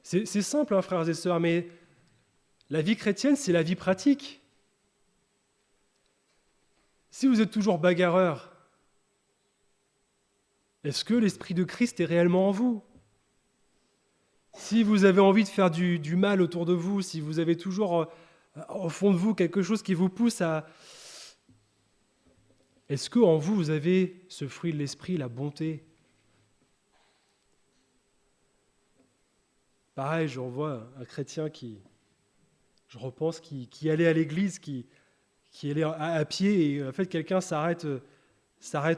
Speaker 2: C'est simple, hein, frères et sœurs, mais la vie chrétienne, c'est la vie pratique. Si vous êtes toujours bagarreur, est-ce que l'Esprit de Christ est réellement en vous ? Si vous avez envie de faire du mal autour de vous, si vous avez toujours au fond de vous quelque chose qui vous pousse à... Est-ce qu'en vous, vous avez ce fruit de l'esprit, la bonté ? Pareil, je revois un chrétien qui allait à l'église, qui allait à pied, et en fait quelqu'un s'arrête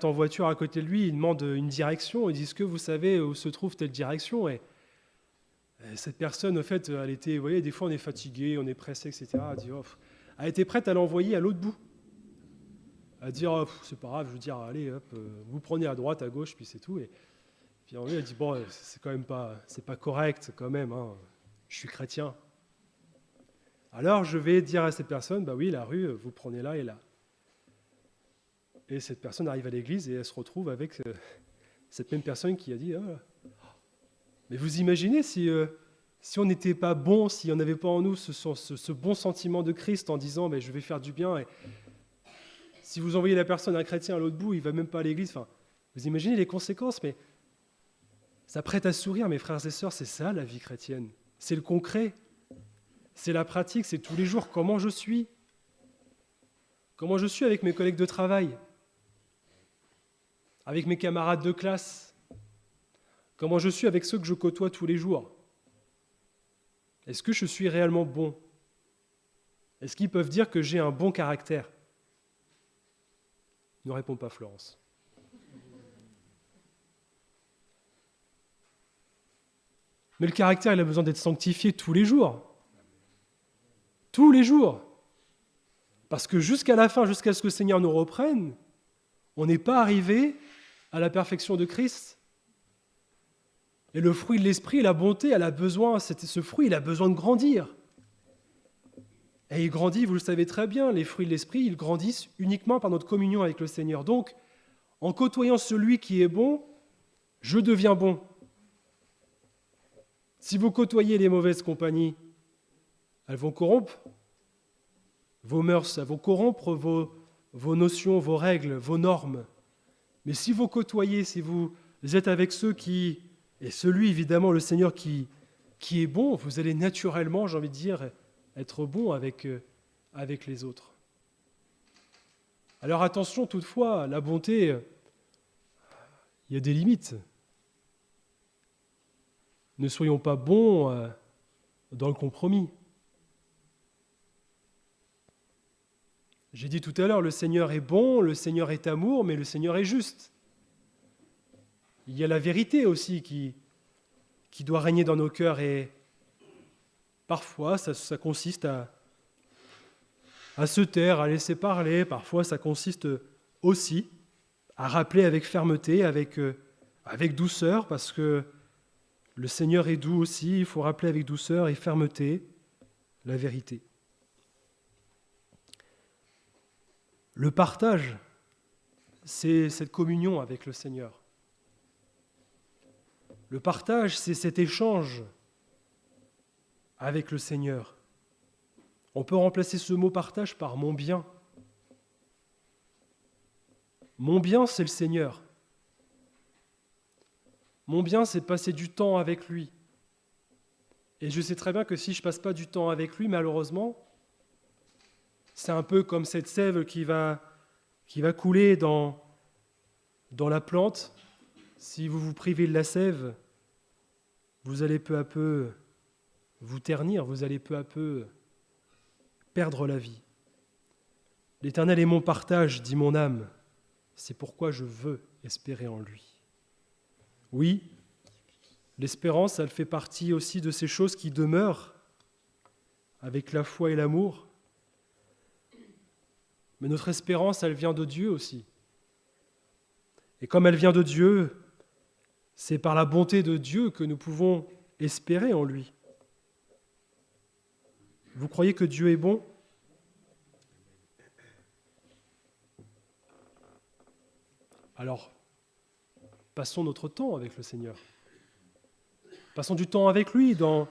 Speaker 2: en voiture à côté de lui, il demande une direction, il dit « Est-ce que vous savez où se trouve telle direction ?» Et cette personne, en fait, elle était, vous voyez, des fois on est fatigué, on est pressé, etc. Elle était prête à l'envoyer à l'autre bout. À dire, c'est pas grave, je veux dire, allez, hop, vous prenez à droite, à gauche, puis c'est tout. Et puis en fait, elle dit, bon, c'est quand même pas, c'est pas correct quand même, hein, je suis chrétien. Alors je vais dire à cette personne, bah oui, la rue, vous prenez là et là. Et cette personne arrive à l'église et elle se retrouve avec cette même personne qui a dit, mais vous imaginez si on n'était pas bon, si on n'avait pas en nous ce bon sentiment de Christ en disant, je vais faire du bien, et si vous envoyez la personne, un chrétien à l'autre bout, il ne va même pas à l'église, enfin, vous imaginez les conséquences, mais Ça prête à sourire, mes frères et sœurs, c'est ça la vie chrétienne. C'est le concret, c'est la pratique, c'est tous les jours comment je suis. Comment je suis avec mes collègues de travail, avec mes camarades de classe, comment je suis avec ceux que je côtoie tous les jours. Est-ce que je suis réellement bon? Est-ce qu'ils peuvent dire que j'ai un bon caractère? Ne répond pas Florence. Mais le caractère, il a besoin d'être sanctifié tous les jours. Tous les jours. Parce que jusqu'à la fin, jusqu'à ce que le Seigneur nous reprenne, on n'est pas arrivé à la perfection de Christ. Et le fruit de l'esprit, la bonté, elle a besoin, ce fruit, il a besoin de grandir. Et il grandit, vous le savez très bien, les fruits de l'esprit, ils grandissent uniquement par notre communion avec le Seigneur. Donc, en côtoyant celui qui est bon, je deviens bon. Si vous côtoyez les mauvaises compagnies, elles vont corrompre vos mœurs, elles vont corrompre vos notions, vos règles, vos normes. Mais si vous côtoyez, si vous êtes avec ceux qui, et celui évidemment, le Seigneur qui est bon, vous allez naturellement, j'ai envie de dire, être bon avec les autres. Alors attention toutefois, la bonté, il y a des limites. Ne soyons pas bons dans le compromis. J'ai dit tout à l'heure, le Seigneur est bon, le Seigneur est amour, mais le Seigneur est juste. Il y a la vérité aussi qui doit régner dans nos cœurs et parfois ça consiste à se taire, à laisser parler, parfois ça consiste aussi à rappeler avec fermeté, avec douceur, parce que le Seigneur est doux aussi, il faut rappeler avec douceur et fermeté la vérité. Le partage, c'est cette communion avec le Seigneur. Le partage, c'est cet échange avec le Seigneur. On peut remplacer ce mot partage par mon bien. Mon bien, c'est le Seigneur. Mon bien, c'est passer du temps avec lui. Et je sais très bien que si je ne passe pas du temps avec lui, malheureusement, c'est un peu comme cette sève qui va couler dans la plante. Si vous vous privez de la sève, vous allez peu à peu vous ternir, vous allez peu à peu perdre la vie. L'Éternel est mon partage, dit mon âme. C'est pourquoi je veux espérer en lui. Oui, l'espérance, elle fait partie aussi de ces choses qui demeurent avec la foi et l'amour. Mais notre espérance, elle vient de Dieu aussi. Et comme elle vient de Dieu, c'est par la bonté de Dieu que nous pouvons espérer en lui. Vous croyez que Dieu est bon ? Alors, passons notre temps avec le Seigneur. Passons du temps avec lui dans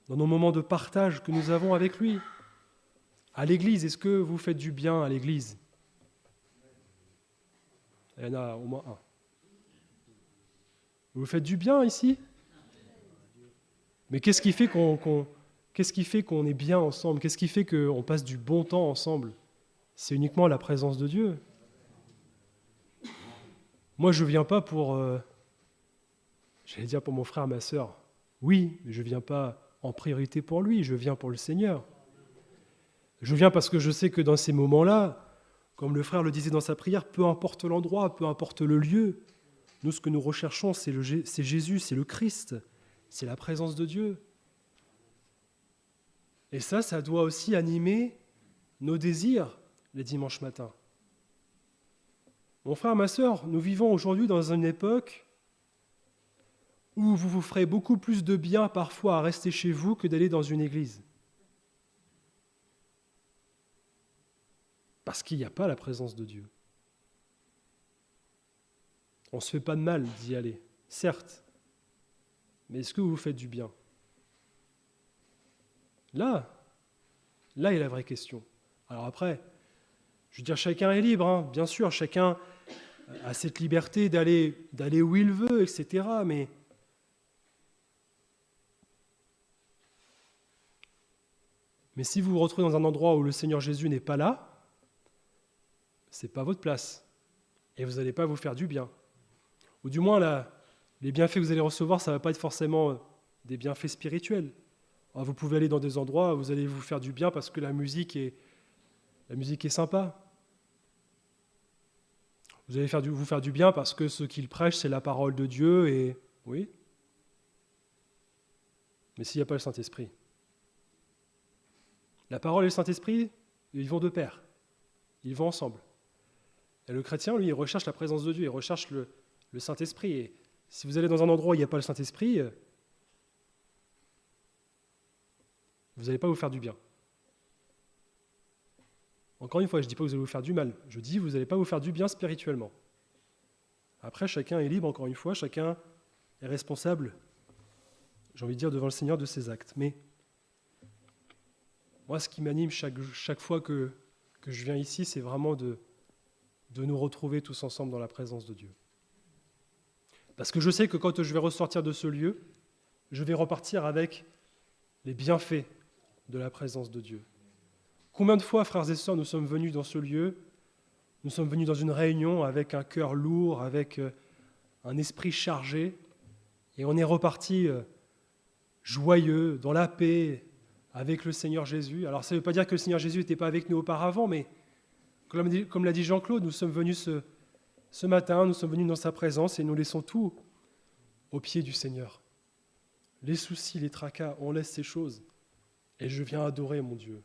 Speaker 2: nos moments de partage que nous avons avec lui. À l'église, est-ce que vous faites du bien à l'église ? Il y en a au moins un. Vous faites du bien ici ? Mais qu'est-ce qui fait qu'on est bien ensemble ? Qu'est-ce qui fait qu'on passe du bon temps ensemble ? C'est uniquement la présence de Dieu. Moi, je ne viens pas pour mon frère, ma sœur. Oui, mais je ne viens pas en priorité pour lui, je viens pour le Seigneur. Je viens parce que je sais que dans ces moments-là, comme le frère le disait dans sa prière, peu importe l'endroit, peu importe le lieu, nous, ce que nous recherchons, c'est Jésus, c'est le Christ, c'est la présence de Dieu. Et ça doit aussi animer nos désirs les dimanches matins. Mon frère, ma sœur, nous vivons aujourd'hui dans une époque où vous vous ferez beaucoup plus de bien parfois à rester chez vous que d'aller dans une église. Parce qu'il n'y a pas la présence de Dieu. On ne se fait pas de mal d'y aller, certes, mais est-ce que vous vous faites du bien ? Là est la vraie question. Alors après, je veux dire, chacun est libre, hein. Bien sûr, chacun a cette liberté d'aller où il veut, etc. Mais Mais si vous vous retrouvez dans un endroit où le Seigneur Jésus n'est pas là, ce n'est pas votre place. Et vous n'allez pas vous faire du bien. Ou du moins, les bienfaits que vous allez recevoir, ça ne va pas être forcément des bienfaits spirituels. Alors, vous pouvez aller dans des endroits où vous allez vous faire du bien parce que la musique est sympa. Vous allez vous faire du bien parce que ce qu'il prêche, c'est la parole de Dieu. Et oui. Mais s'il n'y a pas le Saint-Esprit, la parole et le Saint-Esprit, ils vont de pair. Ils vont ensemble. Et le chrétien, lui, il recherche la présence de Dieu, il recherche le Saint-Esprit. Et si vous allez dans un endroit où il n'y a pas le Saint-Esprit, vous n'allez pas vous faire du bien. Encore une fois, je ne dis pas que vous allez vous faire du mal. Je dis que vous n'allez pas vous faire du bien spirituellement. Après, chacun est libre, encore une fois, chacun est responsable, j'ai envie de dire, devant le Seigneur de ses actes. Mais moi, ce qui m'anime chaque fois que je viens ici, c'est vraiment de nous retrouver tous ensemble dans la présence de Dieu. Parce que je sais que quand je vais ressortir de ce lieu, je vais repartir avec les bienfaits de la présence de Dieu. Combien de fois, frères et sœurs, nous sommes venus dans ce lieu, nous sommes venus dans une réunion avec un cœur lourd, avec un esprit chargé, et on est reparti joyeux, dans la paix, avec le Seigneur Jésus. Alors ça ne veut pas dire que le Seigneur Jésus n'était pas avec nous auparavant, mais comme l'a dit Jean-Claude, nous sommes venus ce matin, nous sommes venus dans sa présence et nous laissons tout au pied du Seigneur. Les soucis, les tracas, on laisse ces choses et je viens adorer mon Dieu.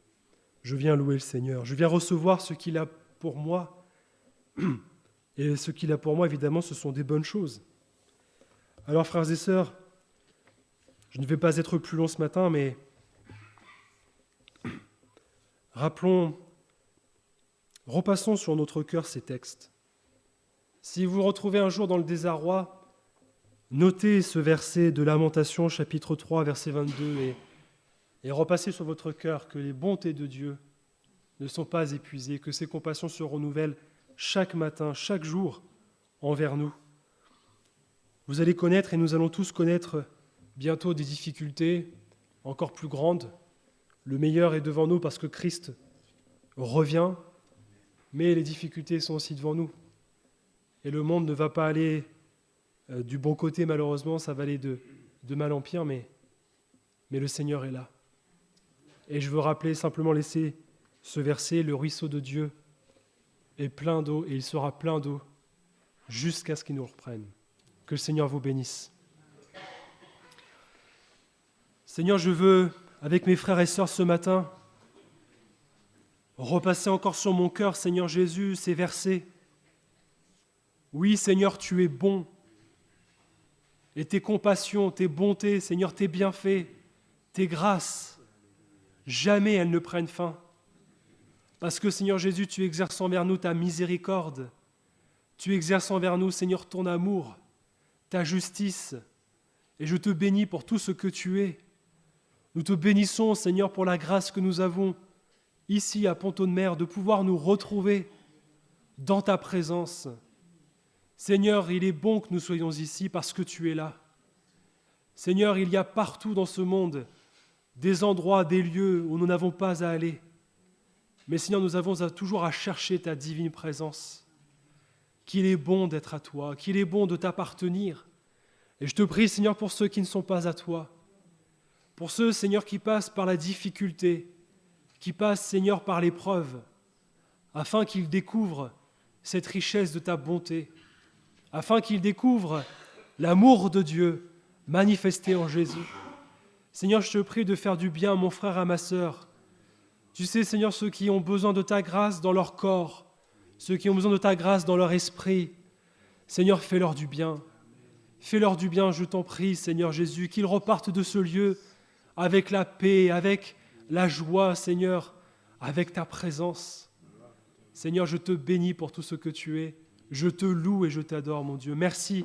Speaker 2: Je viens louer le Seigneur. Je viens recevoir ce qu'il a pour moi. Et ce qu'il a pour moi, évidemment, ce sont des bonnes choses. Alors, frères et sœurs, je ne vais pas être plus long ce matin, mais repassons sur notre cœur ces textes. Si vous vous retrouvez un jour dans le désarroi, notez ce verset de Lamentation, chapitre 3, verset 22, et repassez sur votre cœur que les bontés de Dieu ne sont pas épuisées, que ses compassions se renouvellent chaque matin, chaque jour envers nous. Vous allez connaître, et nous allons tous connaître bientôt des difficultés encore plus grandes. Le meilleur est devant nous parce que Christ revient, mais les difficultés sont aussi devant nous. Et le monde ne va pas aller du bon côté, malheureusement, ça va aller de mal en pire, mais le Seigneur est là. Et je veux rappeler, simplement laisser ce verset, le ruisseau de Dieu est plein d'eau, et il sera plein d'eau jusqu'à ce qu'il nous reprenne. Que le Seigneur vous bénisse. Seigneur, je veux, avec mes frères et sœurs ce matin, repasser encore sur mon cœur, Seigneur Jésus, ces versets. Oui, Seigneur, tu es bon. Et tes compassions, tes bontés, Seigneur, tes bienfaits, tes grâces, jamais elles ne prennent fin. Parce que, Seigneur Jésus, tu exerces envers nous ta miséricorde. Tu exerces envers nous, Seigneur, ton amour, ta justice. Et je te bénis pour tout ce que tu es. Nous te bénissons, Seigneur, pour la grâce que nous avons ici à Pont-de-Mer de pouvoir nous retrouver dans ta présence. Seigneur, il est bon que nous soyons ici parce que tu es là. Seigneur, il y a partout dans ce monde des endroits, des lieux où nous n'avons pas à aller. Mais Seigneur, nous avons toujours à chercher ta divine présence. Qu'il est bon d'être à toi, qu'il est bon de t'appartenir. Et je te prie, Seigneur, pour ceux qui ne sont pas à toi, pour ceux, Seigneur, qui passent par la difficulté, qui passent, Seigneur, par l'épreuve, afin qu'ils découvrent cette richesse de ta bonté, afin qu'ils découvrent l'amour de Dieu manifesté en Jésus. Seigneur, je te prie de faire du bien à mon frère et à ma sœur. Tu sais, Seigneur, ceux qui ont besoin de ta grâce dans leur corps, ceux qui ont besoin de ta grâce dans leur esprit. Seigneur, fais-leur du bien. Fais-leur du bien, je t'en prie, Seigneur Jésus, qu'ils repartent de ce lieu avec la paix, avec la joie, Seigneur, avec ta présence. Seigneur, je te bénis pour tout ce que tu es. Je te loue et je t'adore, mon Dieu. Merci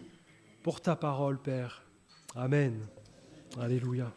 Speaker 2: pour ta parole, Père. Amen. Alléluia.